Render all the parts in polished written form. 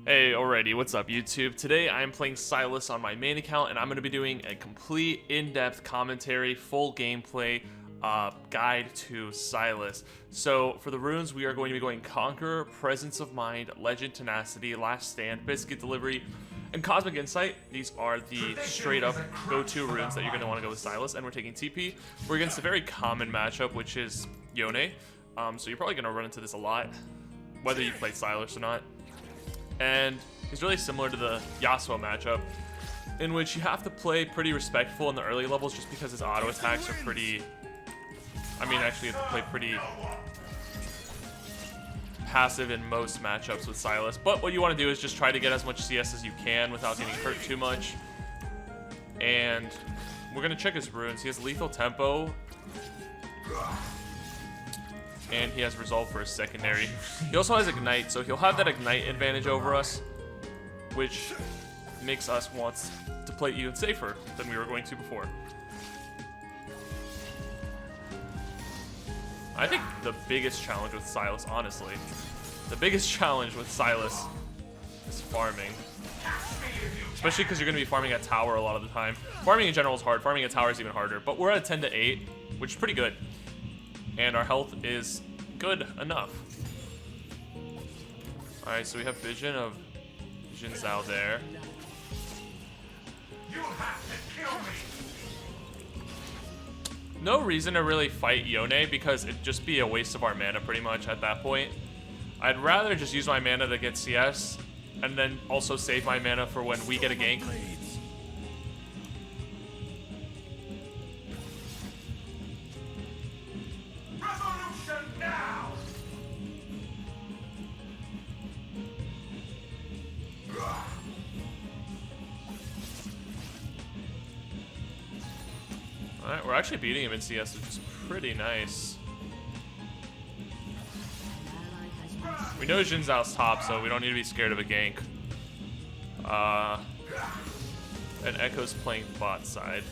Hey, alrighty, what's up YouTube? Today I'm playing Sylas on my main account and I'm going to be doing a complete in-depth commentary, full gameplay guide to Sylas. So for the runes we are going to be going Conqueror, Presence of Mind, Legend, Tenacity, Last Stand, Biscuit Delivery, and Cosmic Insight. These are the straight up go-to runes that you're going to want to go with Sylas, and we're taking TP. We're against a very common matchup, which is Yone. So you're probably going to run into this a lot, whether you play Sylas or not. And he's really similar to the Yasuo matchup, in which you have to play pretty respectful in the early levels just because his auto attacks are pretty... actually you have to play pretty passive in most matchups with Sylas. But what you want to do is just try to get as much CS as you can without getting hurt too much. And we're going to check his runes. He has Lethal Tempo. And he has Resolve for his secondary. He also has Ignite, so he'll have that Ignite advantage over us, which makes us want to play even safer than we were going to before. I think the biggest challenge with Sylas, honestly, the biggest challenge with Sylas is farming. Especially because you're going to be farming at tower a lot of the time. Farming in general is hard, farming at tower is even harder, but we're at 10 to 8, which is pretty good. And our health is good enough. Alright, so we have vision of Jin Zhao there. You have to kill me. No reason to really fight Yone because it'd just be a waste of our mana pretty much at that point. I'd rather just use my mana to get CS and then also save my mana for when we get a gank. Alright, we're actually beating him in CS, which is pretty nice. We know Jin Zhao's top, so we don't need to be scared of a gank. And Echo's playing bot side.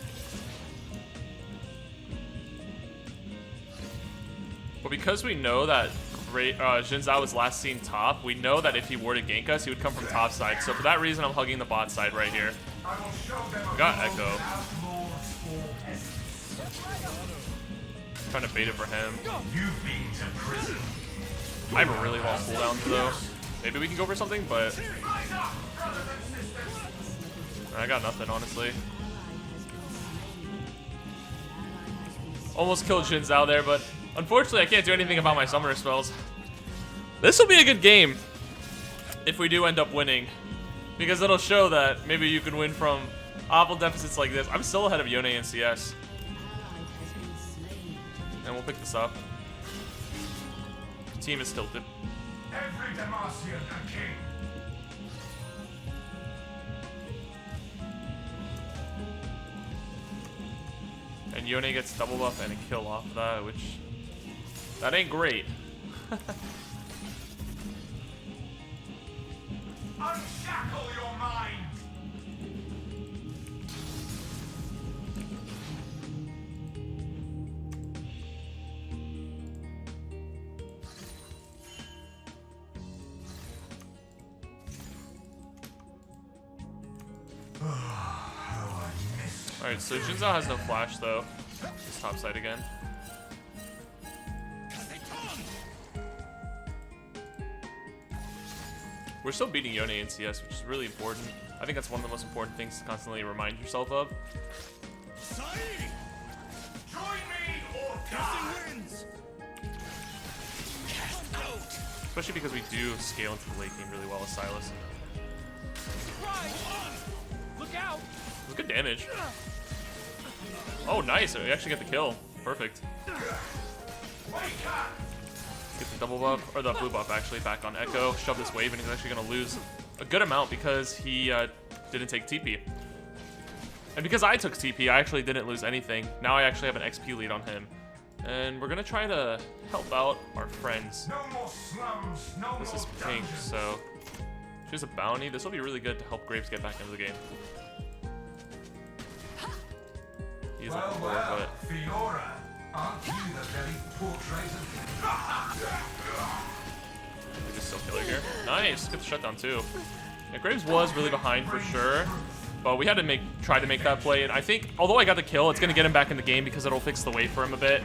But because we know that Jin Zhao was last seen top, we know that if he were to gank us, he would come from top side. So for that reason, I'm hugging the bot side right here. We got Echo. Trying to bait it for him. I have a really long cooldown though. Maybe we can go for something, but I got nothing, honestly. Almost killed Jin Zhao there, but unfortunately I can't do anything about my summoner spells. This will be a good game if we do end up winning, because it'll show that maybe you can win from awful deficits like this. I'm still ahead of Yone in CS. And we'll pick this up. The team is tilted. Every Demacian a king. And Yone gets double buff and a kill off of that, which... that ain't great. Unshackle your mind. Alright, so Jin Zhao has no flash though. Just top side again. We're still beating Yone in CS, which is really important. I think that's one of the most important things to constantly remind yourself of. Join me or die. Especially because we do scale into the late game really well with Sylas. Look out! It was good damage. Oh, nice. We actually get the kill. Perfect. Get the double buff, or the blue buff actually, back on Echo. Shove this wave, and he's actually going to lose a good amount because he didn't take TP. And because I took TP, I actually didn't lose anything. Now I actually have an XP lead on him. And we're going to try to help out our friends. No more slums, no This is more pink, dungeons. so she has a bounty. This will be really good to help Graves get back into the game. He's Well, on 4, well, but Fiora, aren't you the very portrait of... we just still kill her here. Nice, get the shutdown too. Yeah, Graves was really behind for sure, but we had to try to make that play, and I think, although I got the kill, it's gonna get him back in the game because it'll fix the wave for him a bit.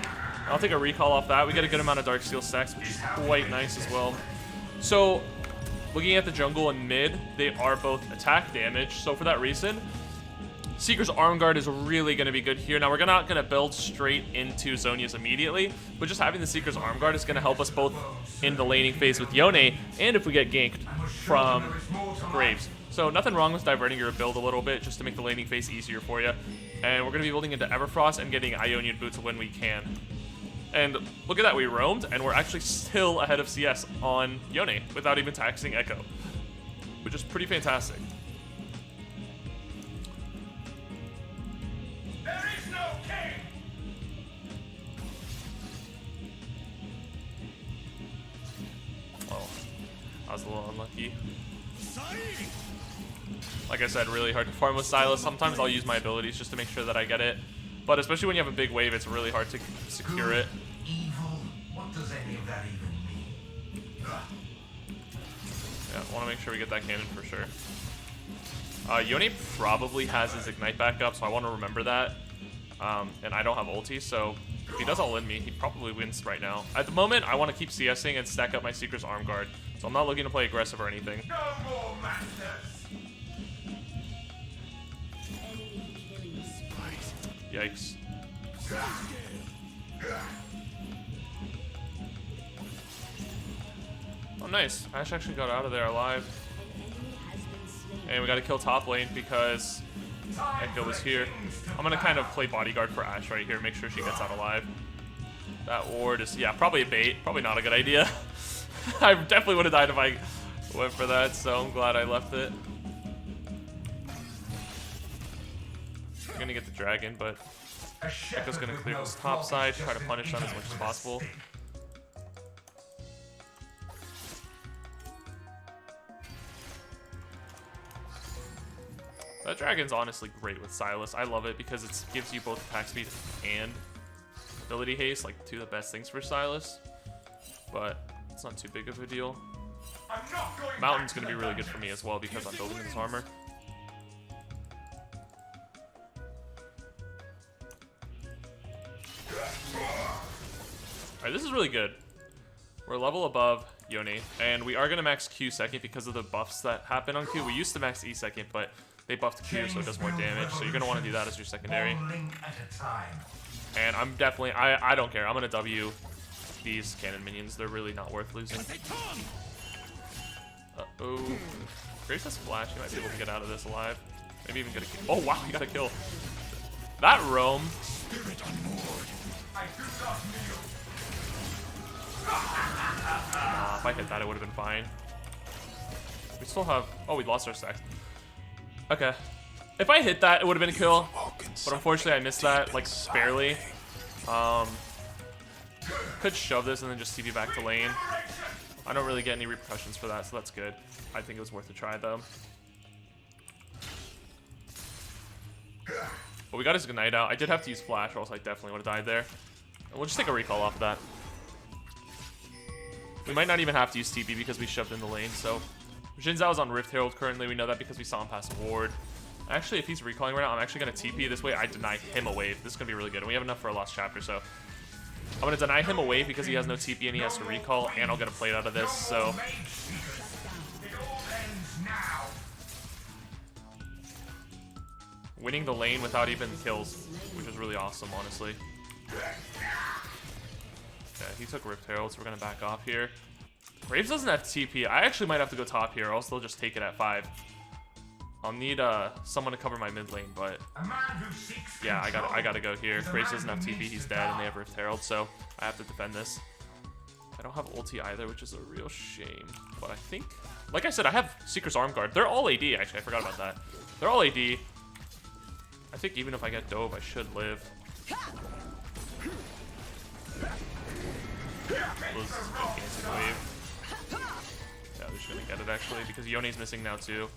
I'll take a recall off that. We get a good amount of Darksteel stacks, which is quite nice as well. So, looking at the jungle and mid, they are both attack damage, so for that reason, Seeker's Arm Guard is really going to be good here. Now, we're not going to build straight into Zhonya's immediately, but just having the Seeker's Arm Guard is going to help us both in the laning phase with Yone, and if we get ganked from Graves. So nothing wrong with diverting your build a little bit just to make the laning phase easier for you. And we're going to be building into Everfrost and getting Ionian Boots when we can. And look at that, we roamed, and we're actually still ahead of CS on Yone without even taxing Echo, which is pretty fantastic. There is no king. Oh, I was a little unlucky. Like I said, really hard to farm with Sylas. Sometimes I'll use my abilities just to make sure that I get it. But especially when you have a big wave, it's really hard to secure it. Evil? What does any of that even mean? Yeah, want to make sure we get that cannon for sure. Yone probably has his Ignite back up, so I want to remember that. And I don't have ulti, so if he does all in me, he probably wins right now. At the moment, I want to keep CSing and stack up my Seeker's Arm Guard, so I'm not looking to play aggressive or anything. No more masters. Yikes. Oh, nice. Ashe actually got out of there alive. And we got to kill top lane because Echo was here. I'm going to kind of play bodyguard for Ashe right here, make sure she gets out alive. That ward is, yeah, probably a bait. Probably not a good idea. I definitely would have died if I went for that, so I'm glad I left it. I'm going to get the dragon, but Echo's going to clear this top side, try to punish them as much as possible. That dragon's honestly great with Sylas. I love it because it gives you both attack speed and ability haste, like two of the best things for Sylas. But it's not too big of a deal. Mountain's going to be really good for me as well because I'm building this armor. Alright, this is really good. We're a level above Yone, and we are going to max Q second because of the buffs that happen on Q. We used to max E second, but they buffed Q, so it does more damage, so you're going to want to do that as your secondary. And I'm definitely, I don't care. I'm going to W these cannon minions. They're really not worth losing. Uh-oh. Grace has flash. He might be able to get out of this alive. Maybe even get a kill. Oh, wow, he got a kill. That roam. If I hit that, it would have been fine. We still have... Oh, we lost our stacks. Okay. If I hit that, it would have been a kill. But unfortunately, I missed that, like, barely. Could shove this and then just TP back to lane. I don't really get any repercussions for that, so that's good. I think it was worth a try, though. But we got his Ignite out. I did have to use Flash, or else I definitely would have died there. And we'll just take a recall off of that. We might not even have to use TP because we shoved in the lane, so... Xin Zhao is on Rift Herald currently. We know that because we saw him pass ward. Actually, if he's recalling right now, I'm actually going to TP. This way I deny him a wave. This is going to be really good. And we have enough for a lost chapter, so... I'm going to deny him a wave because he has no TP and he has to recall, and I'll get a plate out of this, so... Winning the lane without even kills, which is really awesome, honestly. Okay, he took Rift Herald, so we're going to back off here. Graves doesn't have TP. I actually might have to go top here, or else they'll just take it at 5. I'll need someone to cover my mid lane, but yeah, I gotta go here. Graves doesn't have TP, he's dead, and they have Rift Herald, so I have to defend this. I don't have ulti either, which is a real shame. But I think, like I said, I have Seeker's Arm Guard. They're all AD, actually. I forgot about that. They're all AD. I think even if I get dove, I should live. Was a wave. Yeah, they're just gonna get it actually because Yone's missing now too.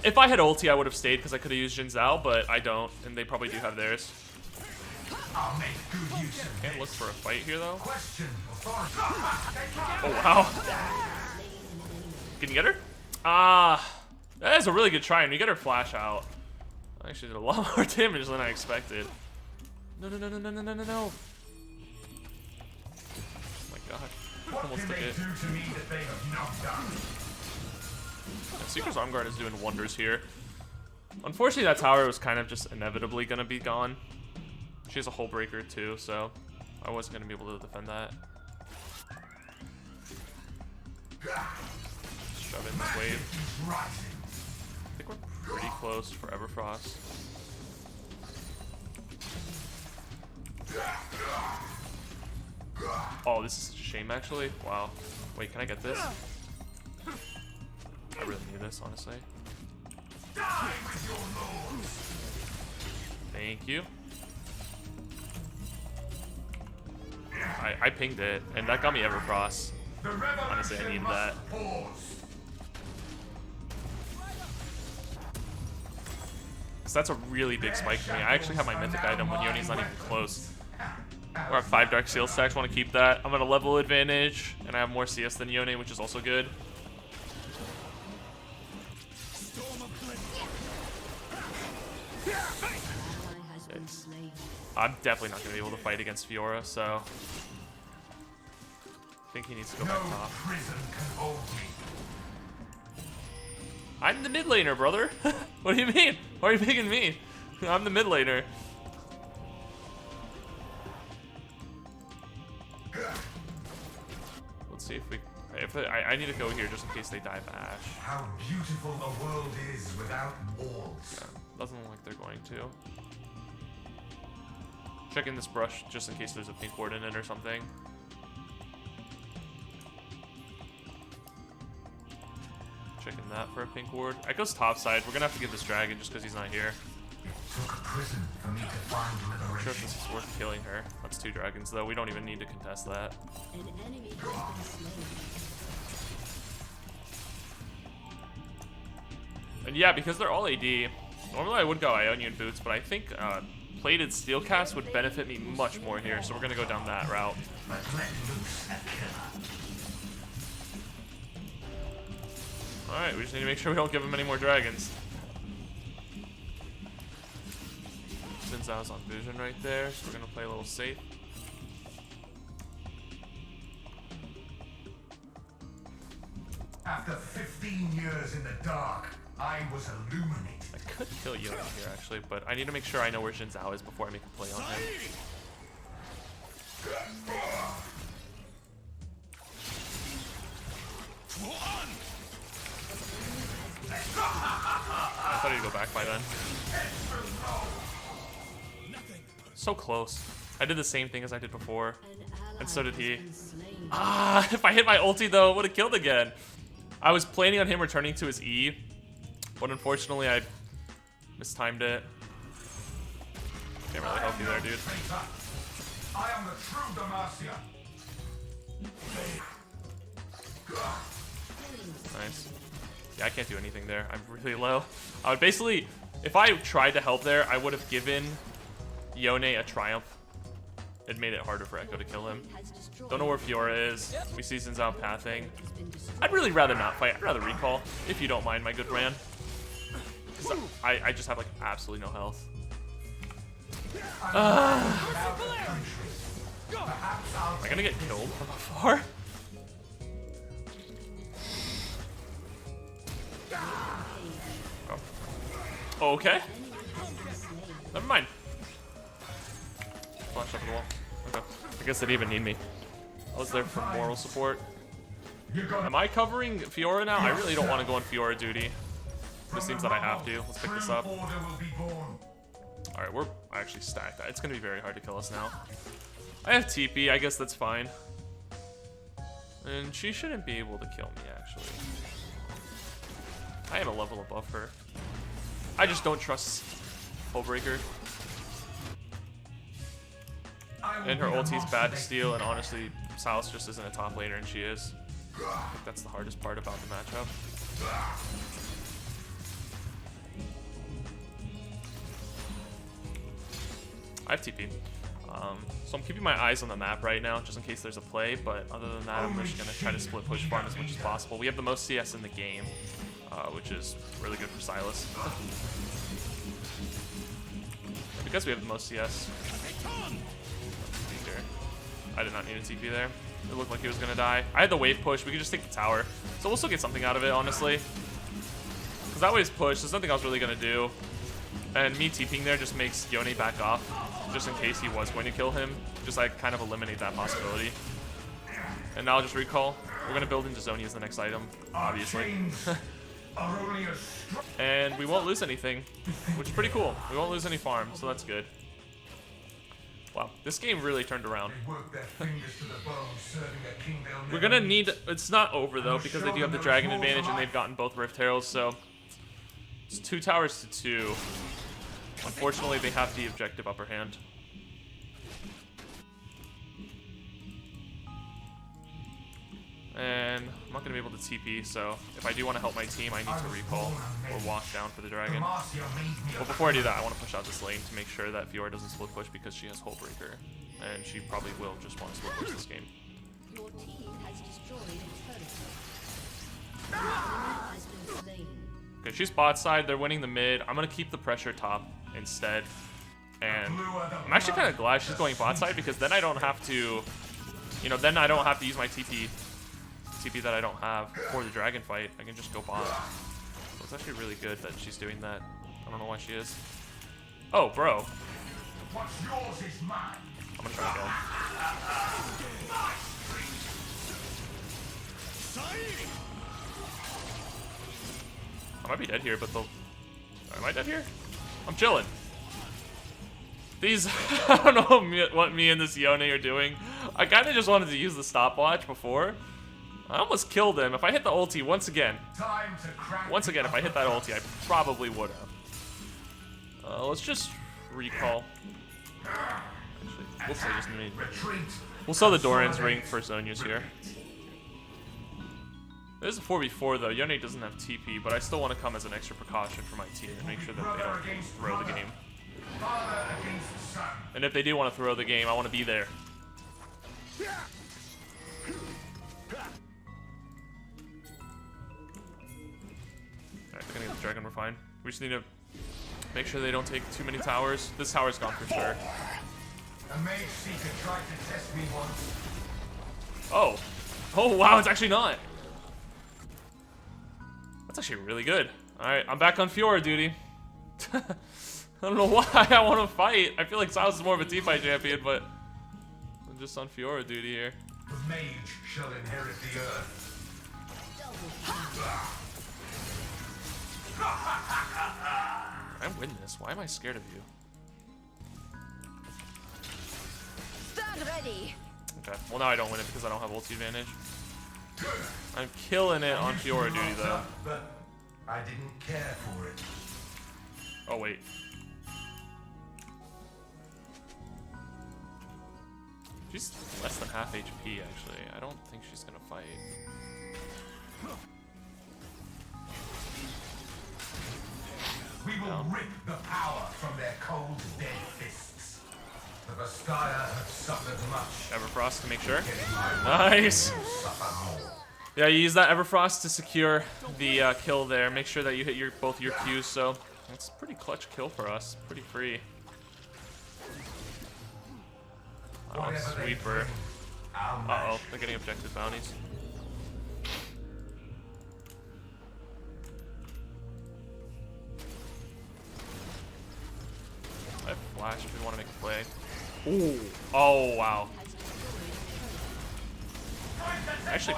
If I had ulti, I would have stayed because I could have used Xin Zhao, but I don't, and they probably do have theirs. I'll make good use of Can't look for a fight here though. question authority. Oh wow. Can you get her? That is a really good try, and you get her flash out. I actually did a lot more damage than I expected. No, no, no, no, no, no, no, no, no. Oh my god. What Almost can took they it. do to me that they have not done? Yeah, Seeker's Arm Guard is doing wonders here. Unfortunately, that tower was kind of just inevitably gonna be gone. She has a Hull Breaker too, so I wasn't gonna be able to defend that. Shove in this wave. I think we're pretty close for Everfrost. Oh, this is such a shame actually. Wow. Wait, can I get this? I really need this, honestly. Thank you. I pinged it, and that got me Everfrost. Honestly, I needed that. So that's a really big spike for me. I actually have my mythic item when Yoni's not even close. We're at 5 Dark Seal stacks, want to keep that. I'm at a level advantage, and I have more CS than Yone, which is also good. I'm definitely not going to be able to fight against Fiora, so I think he needs to go back top. I'm the mid laner, brother. What do you mean? Why are you picking me? I'm the mid laner. Let's see if we. I need to go here just in case they dive Ash. How beautiful the world is without walls. Yeah, doesn't look like they're going to. Checking this brush just in case there's a pink ward in it or something. Checking that for a pink ward. Echo's top side. We're gonna have to get this dragon just because he's not here. It took a prison for me to find I'm not sure if liberation. this is worth killing her. That's 2 dragons though. We don't even need to contest that. An enemy has been slain. And yeah, because they're all AD, normally I would go Ionian boots, but I think plated steel cast would benefit me much more here, so we're gonna go down that route. But let loose a killer. Alright, we just need to make sure we don't give him any more dragons. Xin Zhao's on vision right there, so we're gonna play a little safe. After 15 years in the dark, I was illuminated. I could kill Yone here actually, but I need to make sure I know where Xin Zhao is before I make a play on him. I thought he'd go back by then. So close. I did the same thing as I did before, An ally and so did he. has been slain. If I hit my ulti though, it would have killed again. I was planning on him returning to his E, but unfortunately I mistimed it. Can't really help you there, dude. I am the true Demacia. Nice. Yeah, I can't do anything there. I'm really low. I would basically, if I tried to help there, I would have given Yone a triumph. It made it harder for Echo to kill him. Has destroyed. Don't know where Fiora is. We see Xin Zhao pathing. I'd really rather not fight. I'd rather recall, if you don't mind, my good Ran. Because I just have like absolutely no health. Am I gonna get killed from afar? Oh. Okay. Never mind. Flash up the wall. Okay. I guess they didn't even need me. I was there for moral support. Am I covering Fiora now? I really don't want to go on Fiora duty. It seems that I have to. Let's pick this up. Alright, we're actually stacked. It's going to be very hard to kill us now. I have TP. I guess that's fine. And she shouldn't be able to kill me, actually. I am a level above her. I just don't trust Hullbreaker. And her ulti's bad to steal, and honestly, Sylas just isn't a top laner, and she is. I think that's the hardest part about the matchup. I have TP. So I'm keeping my eyes on the map right now, just in case there's a play, but other than that, I'm just going to try to split push farm as much as possible. We have the most CS in the game, which is really good for Sylas. Because we have the most CS. I did not need a TP there. It looked like he was going to die. I had the wave push. We could just take the tower. So we'll still get something out of it, honestly. Because that wave's push. There's nothing I was really going to do. And me TPing there just makes Yone back off, just in case he was going to kill him. Just like kind of eliminate that possibility. And now I'll just recall. We're going to build into Zoni as the next item, obviously. And we won't lose anything, which is pretty cool. We won't lose any farm, so that's good. Wow, this game really turned around. We're gonna need... It's not over, though, because they do have the dragon advantage and they've gotten both Rift Heralds, so... It's 2 towers to 2. Unfortunately, they have the objective upper hand. And I'm not going to be able to TP, so if I do want to help my team, I need to recall or walk down for the dragon. But before I do that, I want to push out this lane to make sure that Fiora doesn't split push because she has Hullbreaker. And she probably will just want to split push this game. Your team has destroyed a turret. An enemy has been slain. Okay, she's bot side. They're winning the mid. I'm going to keep the pressure top instead. And I'm actually kind of glad she's going bot side because then I don't have to, you know, then I don't have to use my TP that I don't have for the dragon fight. I can just go bot. So it's actually really good that she's doing that. I don't know why she is. Oh, bro. What's yours is mine. I'm gonna try again. I might be dead here, but they'll... Am I dead here? I'm chilling. These... I don't know what me and this Yone are doing. I kind of just wanted to use the stopwatch before. I almost killed him. If I hit the ulti once again, if I hit that ulti, I probably would have. Let's just recall. Actually, we'll sell the Doran's ring for Zhonya's here. This is a 4v4 though. Yone doesn't have TP, but I still want to come as an extra precaution for my team and make sure that they don't throw the game. And if they do want to throw the game, I want to be there. Alright, they're gonna get the dragon, we're fine. We just need to make sure they don't take too many towers. This tower's gone for sure. A mage seeker tried to test me once. Oh. Oh wow, it's actually not. That's actually really good. Alright, I'm back on Fiora duty. I don't know why I want to fight. I feel like Sylas is more of a teamfight champion, but I'm just on Fiora duty here. The mage shall inherit the earth. I win this. Why am I scared of you? Stand ready. Okay. Well, now I don't win it because I don't have ulti advantage. I'm killing it on Fiora duty though. But I didn't care for it. Oh wait. She's less than half HP actually. I don't think she's gonna fight. We will rip the power from their cold, dead fists. The Vastaya have suffered much. Everfrost to make sure. Nice. Yeah, you use that Everfrost to secure the kill there. Make sure that you hit both your Qs. So that's a pretty clutch kill for us. Pretty free. Oh, sweeper. Uh-oh, they're getting objective bounties. I have flash if we want to make a play. Ooh. Oh, wow. I actually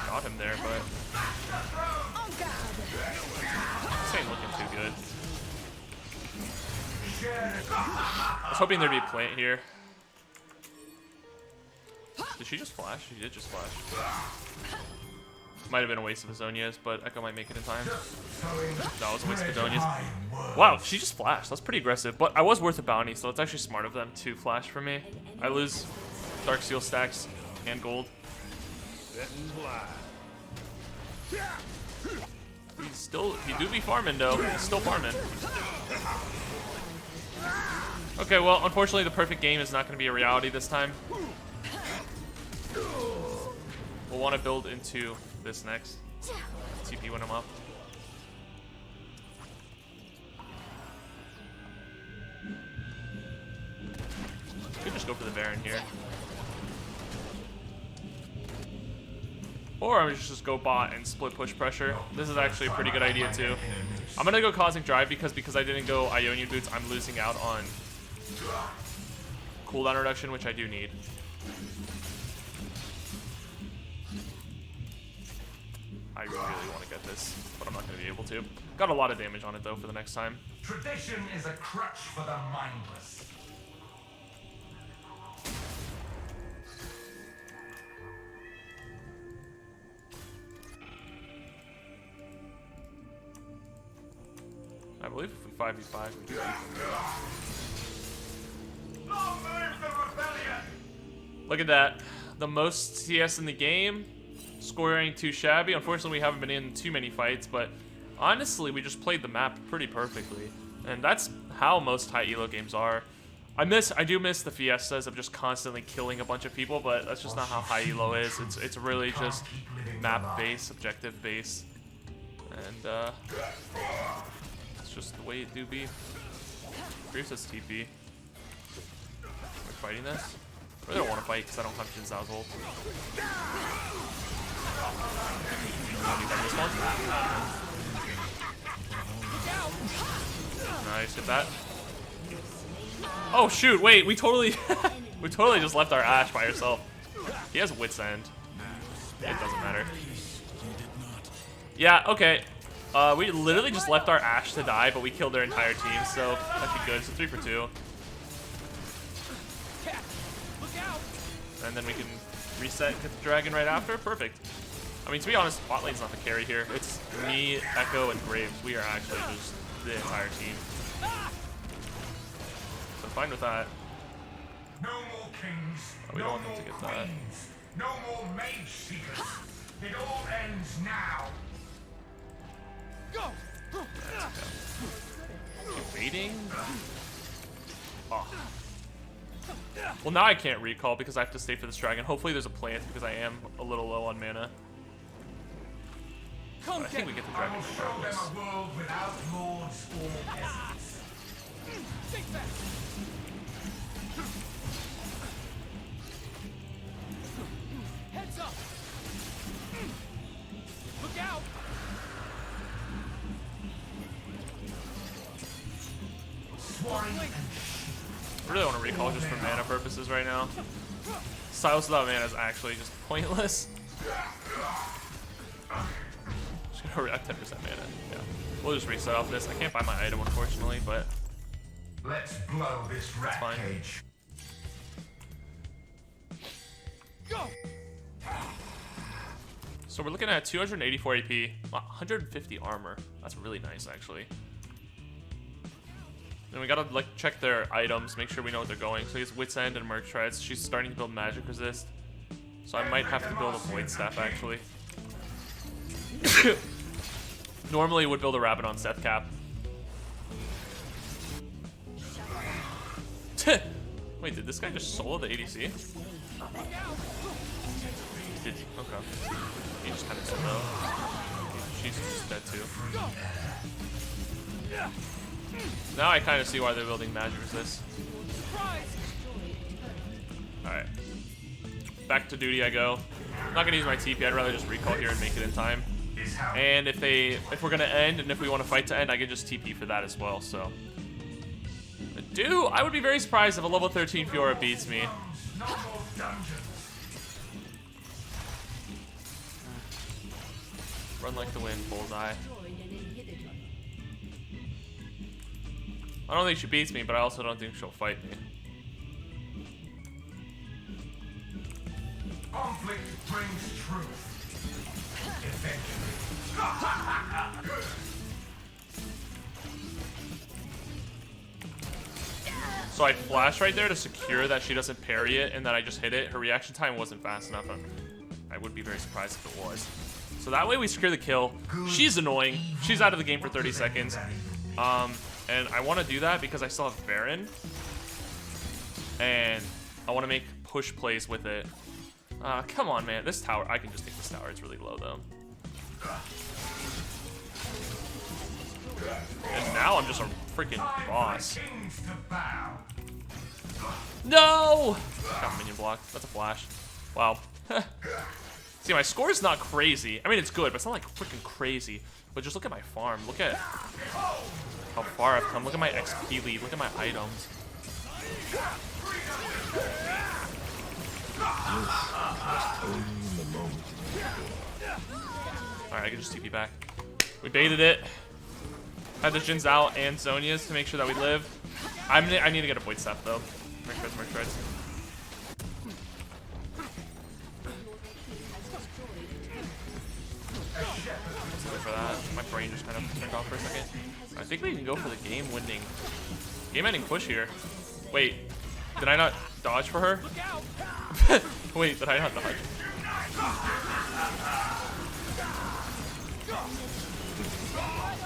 got him there, but this ain't looking too good. I was hoping there'd be a plant here. Did she just flash? She did just flash. Might have been a waste of Azonia's, but Echo might make it in time. No, it was a waste of Azonia's. Wow, she just flashed. That's pretty aggressive, but I was worth a bounty, so it's actually smart of them to flash for me. I lose Dark Seal stacks and gold. He do be farming though. He's still farming. Okay, well, unfortunately, the perfect game is not going to be a reality this time. We'll want to build into this next. TP when I'm up. Could just go for the Baron here. Or I just go bot and split push pressure. This is actually a pretty good idea too. I'm gonna go Cosmic Drive because I didn't go Ionian Boots, I'm losing out on cooldown reduction, which I do need. I really want to get this, but I'm not gonna be able to. Got a lot of damage on it though for the next time. Tradition is a crutch for the mindless. I believe if we 5v5, we do beat. Long live the rebellion! Look at that. The most CS in the game. Scoring too shabby. Unfortunately, we haven't been in too many fights, but honestly, we just played the map pretty perfectly. And that's how most high elo games are. I do miss the fiestas of just constantly killing a bunch of people, but that's just not how high elo is. It's really just map based, objective based. And it's just the way it do be. Greaves has TP. We're fighting this? I really don't want to fight because I don't have Jin Zhao's ult. This one. Nice, hit that. Oh shoot, wait, we totally we totally just left our Ashe by herself. He has Wit's End. It doesn't matter. Yeah, okay. We literally just left our Ashe to die, but we killed their entire team, so that'd be good. So 3 for 2. And then we can reset and get the dragon right after. Perfect. I mean, to be honest, bot lane's not the carry here. It's me, Echo, and Graves. We are actually just the entire team. So I'm fine with that. No more kings, Oh, we no don't want more them to get that. queens, no more mage seekers. It all ends now. Keep waiting. Oh. Well, now I can't recall because I have to stay for this dragon. Hopefully there's a plant because I am a little low on mana. But I think we get the I dragon will show them regardless. a world without lords or peasants. Heads up! Look out! I really want to recall just for mana purposes right now. Sylas without mana is actually just pointless. Just gonna react 10% mana. Yeah. We'll just reset off this. I can't find my item unfortunately, but Let's blow this rat fine. cage. Go! so we're looking at 284 AP, 150 armor. That's really nice actually. Then we gotta like check their items, make sure we know what they're going. So he has Wit's End and Merc Shreds. She's starting to build Magic Resist. So I might have to build a Void Staff actually. Normally would build a Rabbit on Death Cap. Wait, did this guy just solo the ADC? Did he? Okay. He just kind of said no. She's just dead too. Now I kind of see why they're building Magic Resist. Alright. Back to duty I go. I'm not gonna use my TP, I'd rather just recall here and make it in time. And if we're gonna end and if we want to fight to end, I can just TP for that as well, so. I would be very surprised if a level 13 Fiora beats me. No more dungeons. Run like the wind, bullseye. Destroyed an inhibitor. I don't think she beats me, but I also don't think she'll fight me. Conflict brings truth. Eventually. So I flash right there to secure that she doesn't parry it and that I just hit it. Her reaction time wasn't fast enough. I would be very surprised if it was. So that way we secure the kill. She's annoying. She's out of the game for 30 seconds. And I want to do that because I still have Baron. and I want to make push plays with it. Come on, man. This tower, I can just take this tower. It's really low, though. And now I'm just a freaking boss. No! Got minion block. That's a flash. Wow. See, my score is not crazy. I mean, it's good, but it's not like freaking crazy. But just look at my farm. Look at how far I've come. Look at my XP lead. Look at my items. Alright, I can just TP back. We baited it. Had the Jin's out and Zhonya's to make sure that we live. I need to get a void staff though. Merc shreds. Sorry for that. My brain just kind of turned off for a second. I think we can go for the game-ending push here. Wait, did I not dodge for her? Wait, did I not dodge?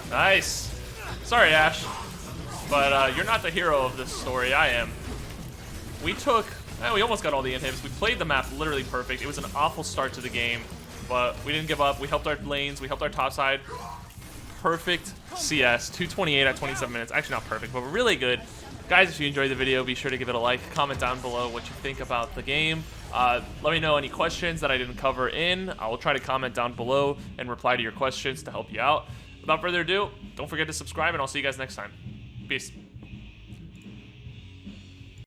Nice. Sorry, Ash, but you're not the hero of this story. I am. We almost got all the inhibs. We played the map literally perfect. It was an awful start to the game, but we didn't give up. We helped our lanes. We helped our top side. Perfect CS. 228 at 27 minutes. Actually, not perfect, but really good. Guys, if you enjoyed the video, be sure to give it a like. Comment down below what you think about the game. Let me know any questions that I didn't cover in. I will try to comment down below and reply to your questions to help you out. Without further ado, don't forget to subscribe, and I'll see you guys next time. Peace.